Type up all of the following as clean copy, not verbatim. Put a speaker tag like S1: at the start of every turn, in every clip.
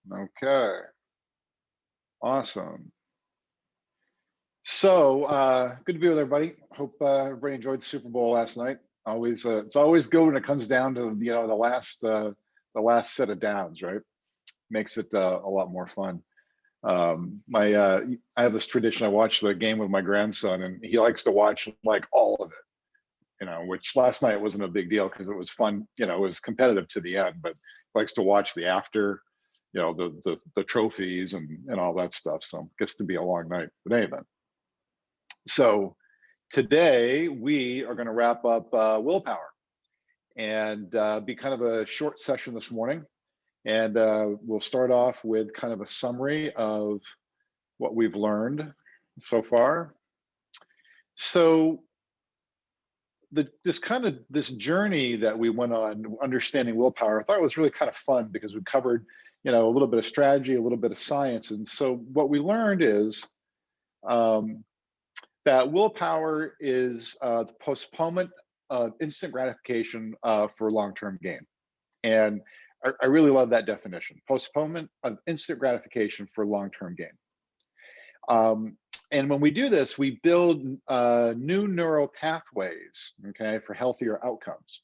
S1: Okay, awesome. So good to be with everybody. Hope everybody enjoyed the Super Bowl last night. Always, it's always good when it comes down to the last set of downs, right? Makes it a lot more fun. My I have this tradition. I watch the game with my grandson, and he likes to watch like all of it. Which last night wasn't a big deal because it was fun. It was competitive to the end, but likes to watch the after. The trophies and all that stuff. So it gets to be a long night. But anyway, so today we are going to wrap up willpower and be kind of a short session this morning. And we'll start off with kind of a summary of what we've learned so far. So this journey that we went on understanding willpower, I thought it was really kind of fun because we covered, a little bit of strategy, a little bit of science. And so what we learned is that willpower is the postponement of instant gratification for long-term gain. And I really love that definition: postponement of instant gratification for long-term gain. And when we do this, we build new neural pathways, okay, for healthier outcomes.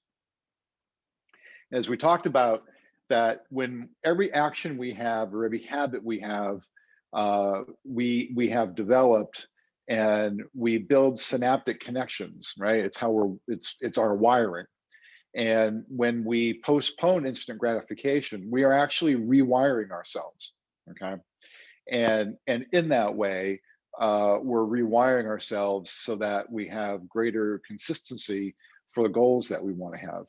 S1: As we talked about, that when every action we have or every habit we have, we have developed, and we build synaptic connections, right? It's our wiring. And when we postpone instant gratification, we are actually rewiring ourselves, okay? And in that way, we're rewiring ourselves so that we have greater consistency for the goals that we want to have.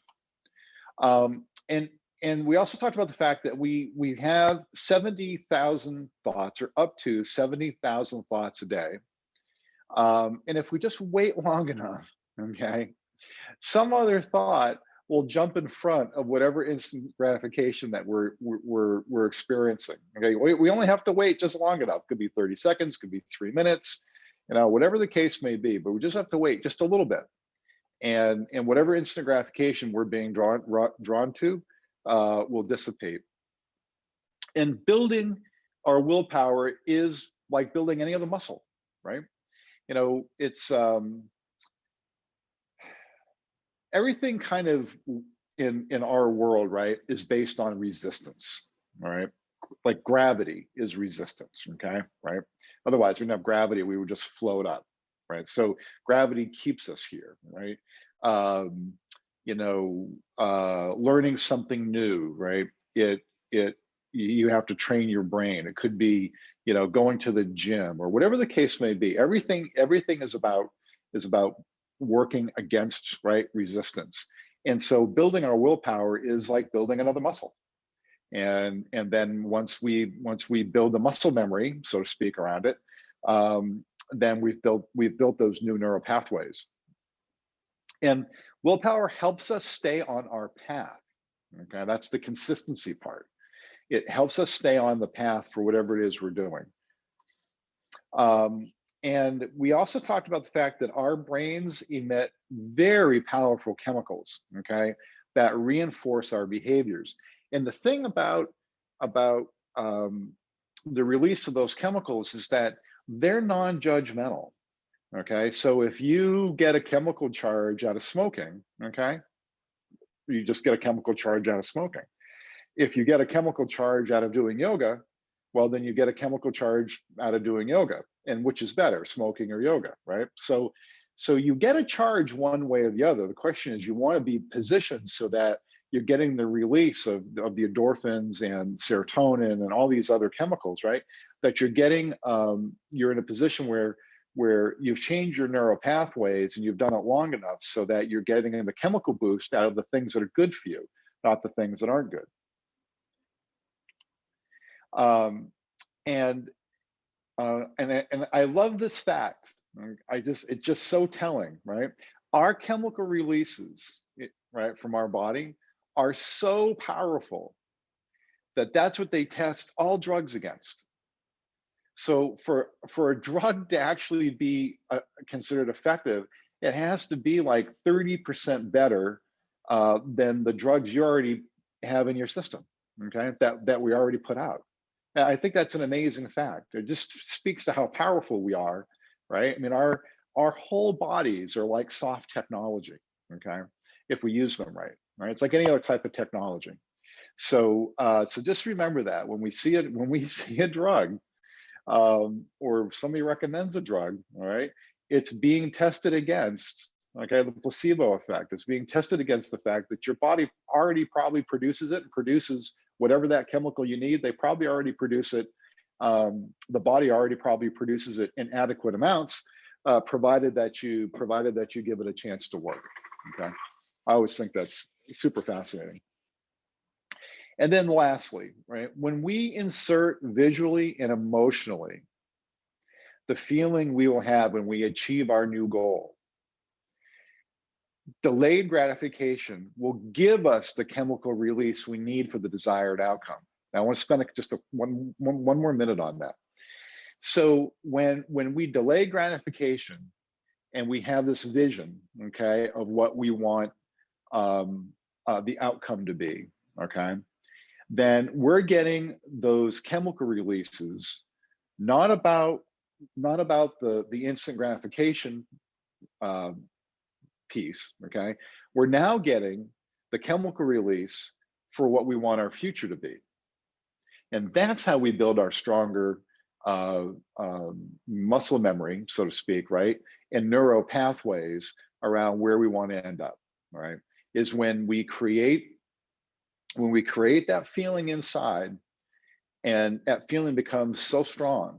S1: And we also talked about the fact that we have 70,000 thoughts, or up to 70,000 thoughts a day. And if we just wait long enough, okay, some other thought will jump in front of whatever instant gratification that we're experiencing. Okay, we only have to wait just long enough. Could be 30 seconds, could be 3 minutes, whatever the case may be. But we just have to wait just a little bit, and whatever instant gratification we're being drawn to will dissipate. And building our willpower is like building any other muscle, right? It's everything kind of in our world, right, is based on resistance, all right? Like gravity is resistance, okay, right? Otherwise, we didn't have gravity, we would just float up, right? So gravity keeps us here, right? Learning something new, right? You have to train your brain. It could be, going to the gym or whatever the case may be. Everything is about working against, right, resistance. And so building our willpower is like building another muscle. And then once we build the muscle memory, so to speak, around it, then we've built those new neural pathways. And willpower helps us stay on our path. Okay, that's the consistency part. It helps us stay on the path for whatever it is we're doing. And we also talked about the fact that our brains emit very powerful chemicals, okay, that reinforce our behaviors. And the thing about the release of those chemicals is that they're non-judgmental, okay? So if you get a chemical charge out of smoking, okay, you just get a chemical charge out of smoking. If you get a chemical charge out of doing yoga, well, then you get a chemical charge out of doing yoga. And which is better, smoking or yoga, right? So you get a charge one way or the other. The question is, you want to be positioned so that you're getting the release of the endorphins and serotonin and all these other chemicals, right? That you're getting, you're in a position where you've changed your neural pathways and you've done it long enough so that you're getting the chemical boost out of the things that are good for you, not the things that aren't good. And I love this fact. It's just so telling, right? Our chemical releases, right, from our body are so powerful that that's what they test all drugs against. So for a drug to actually be considered effective, it has to be like 30% better than the drugs you already have in your system, okay, that we already put out. I think that's an amazing fact. It just speaks to how powerful we are, right? I mean, our whole bodies are like soft technology, okay? If we use them right, right? It's like any other type of technology. So, so just remember that when we see it, when we see a drug, or somebody recommends a drug, all right, it's being tested against, okay, the placebo effect. It's being tested against the fact that your body already probably produces it and produces whatever that chemical you need. They probably already produce it. The body already probably produces it in adequate amounts, provided that you give it a chance to work. Okay, I always think that's super fascinating. And then lastly, right, when we insert visually and emotionally the feeling we will have when we achieve our new goal, delayed gratification will give us the chemical release we need for the desired outcome. Now, I want to spend just one more minute on that. So when we delay gratification and we have this vision, okay, of what we want the outcome to be, okay, then we're getting those chemical releases, not about the instant gratification piece, okay? We're now getting the chemical release for what we want our future to be. And that's how we build our stronger muscle memory, so to speak, right? And neural pathways around where we want to end up, right? Is when we create that feeling inside, and that feeling becomes so strong,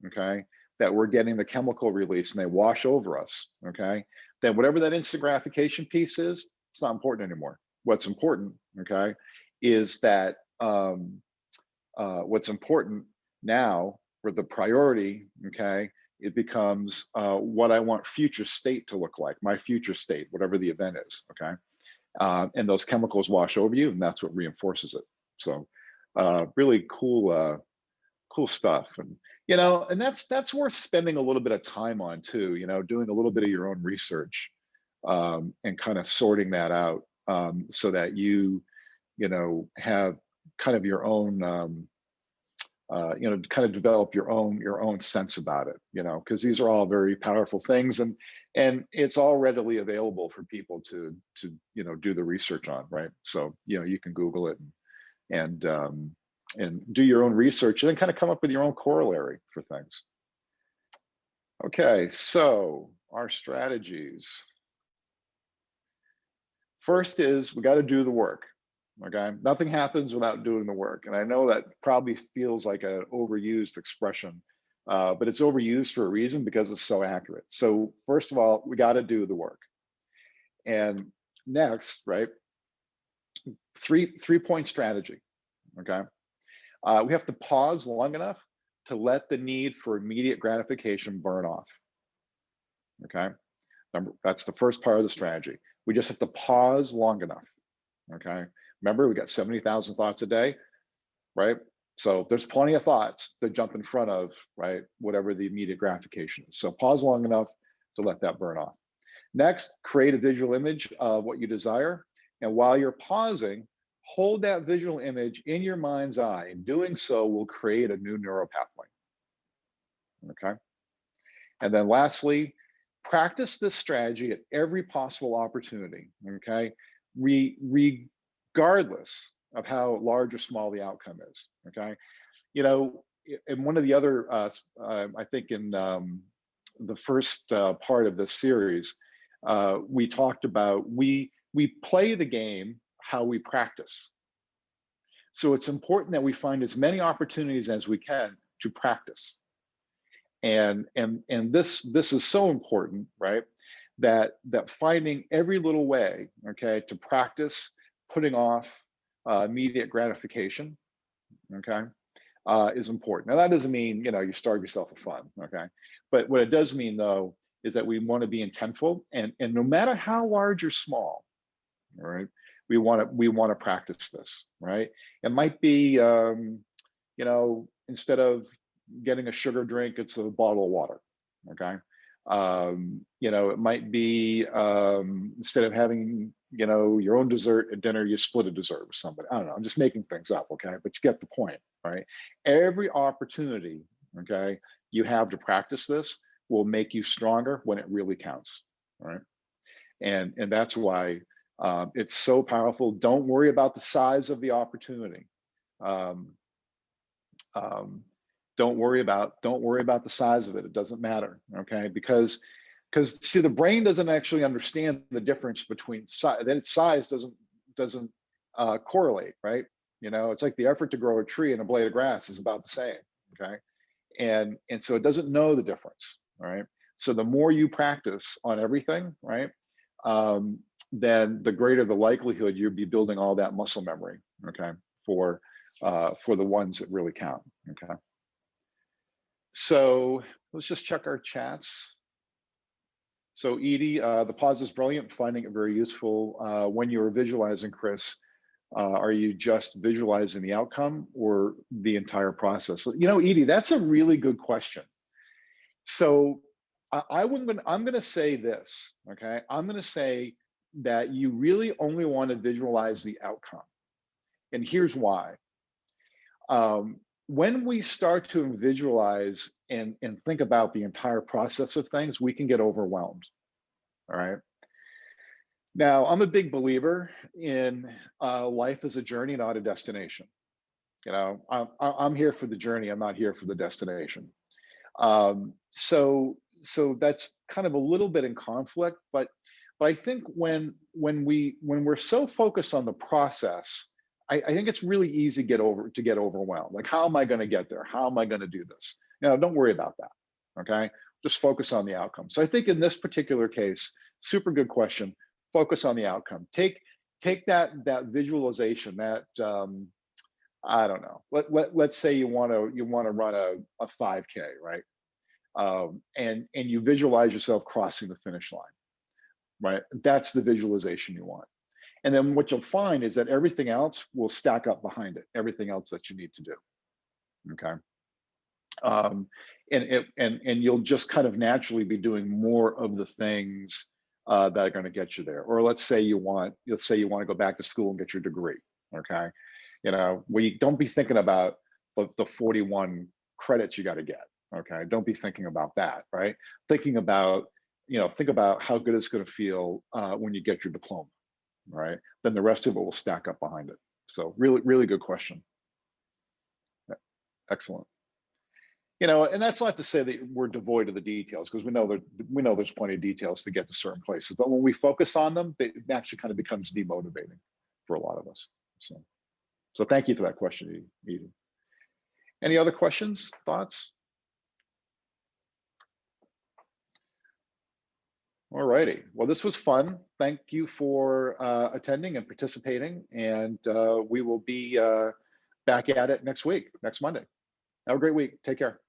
S1: okay, that we're getting the chemical release and they wash over us, okay, then whatever that instant gratification piece is, it's not important anymore. What's important, okay, is that what's important now, for the priority, okay, it becomes what I want future state to look like, my future state, whatever the event is, okay? And those chemicals wash over you, and that's what reinforces it. So really cool, cool stuff. And and that's worth spending a little bit of time on too, doing a little bit of your own research, and kind of sorting that out, so that you have kind of your own kind of develop your own sense about it, because these are all very powerful things, and it's all readily available for people to do the research on, right? So you can Google it and do your own research, and then kind of come up with your own corollary for things. Okay, so our strategies. First is we got to do the work. Okay, nothing happens without doing the work. And I know that probably feels like an overused expression, but it's overused for a reason, because it's so accurate. So first of all, we got to do the work. And next, right, three-point strategy. Okay, we have to pause long enough to let the need for immediate gratification burn off. Okay, that's the first part of the strategy. We just have to pause long enough. Okay, remember, we got 70,000 thoughts a day, right? So there's plenty of thoughts that jump in front of, right, whatever the immediate gratification is. So pause long enough to let that burn off. Next, create a visual image of what you desire. And while you're pausing, hold that visual image in your mind's eye. And doing so will create a new neural pathway. Okay. And then lastly, practice this strategy at every possible opportunity. Okay. Regardless of how large or small the outcome is. Okay. And one of the other, I think in the first part of this series, we talked about we play the game how we practice. So it's important that we find as many opportunities as we can to practice. And this is so important, right? That finding every little way, okay, to practice putting off immediate gratification, okay, is important. Now that doesn't mean you starve yourself of fun, okay, but what it does mean though is that we want to be intentful, and no matter how large or small, all right, we want to practice this, right? It might be instead of getting a sugar drink, it's a bottle of water, okay? It might be instead of having your own dessert at dinner, you split a dessert with somebody. I don't know, I'm just making things up, okay? But you get the point, right? Every opportunity, okay, you have to practice this will make you stronger when it really counts, right? And that's why it's so powerful. Don't worry about the size of the opportunity. Um, um, don't worry about the size of it. It doesn't matter, okay? Because see, the brain doesn't actually understand the difference between size. That its size doesn't correlate, right? It's like the effort to grow a tree and a blade of grass is about the same, okay? And so it doesn't know the difference, right? So the more you practice on everything, right, then the greater the likelihood you'll be building all that muscle memory, okay, for the ones that really count, okay. So let's just check our chats. So Edie, the pause is brilliant, finding it very useful. When you're visualizing, Chris, are you just visualizing the outcome or the entire process? Edie, that's a really good question. So I'm going to say this, okay? I'm going to say that you really only want to visualize the outcome. And here's why. When we start to visualize and think about the entire process of things, we can get overwhelmed, all right? Now, I'm a big believer in life as a journey, not a destination. I'm here for the journey. I'm not here for the destination. So that's kind of a little bit in conflict, but I think when we're so focused on the process, I think it's really easy to get overwhelmed. Like, how am I going to get there? How am I going to do this? Don't worry about that. Okay, just focus on the outcome. So I think in this particular case, super good question. Focus on the outcome. Take that visualization. That I don't know. Let's say you want to run a 5K, right? And you visualize yourself crossing the finish line, right? That's the visualization you want. And then what you'll find is that everything else will stack up behind it, everything else that you need to do, okay? And you'll just kind of naturally be doing more of the things that are going to get you there. Or let's say you want to go back to school and get your degree, okay? We don't be thinking about the 41 credits you got to get, okay? Don't be thinking about that, right? Think about how good it's going to feel when you get your diploma, right? Then the rest of it will stack up behind it. So really, really good question. Excellent. And that's not to say that we're devoid of the details, because we know there's plenty of details to get to certain places. But when we focus on them, it actually kind of becomes demotivating for a lot of us. So thank you for that question, Edie. Any other questions, thoughts? All righty. Well, this was fun. Thank you for attending and participating. And we will be back at it next Monday. Have a great week. Take care.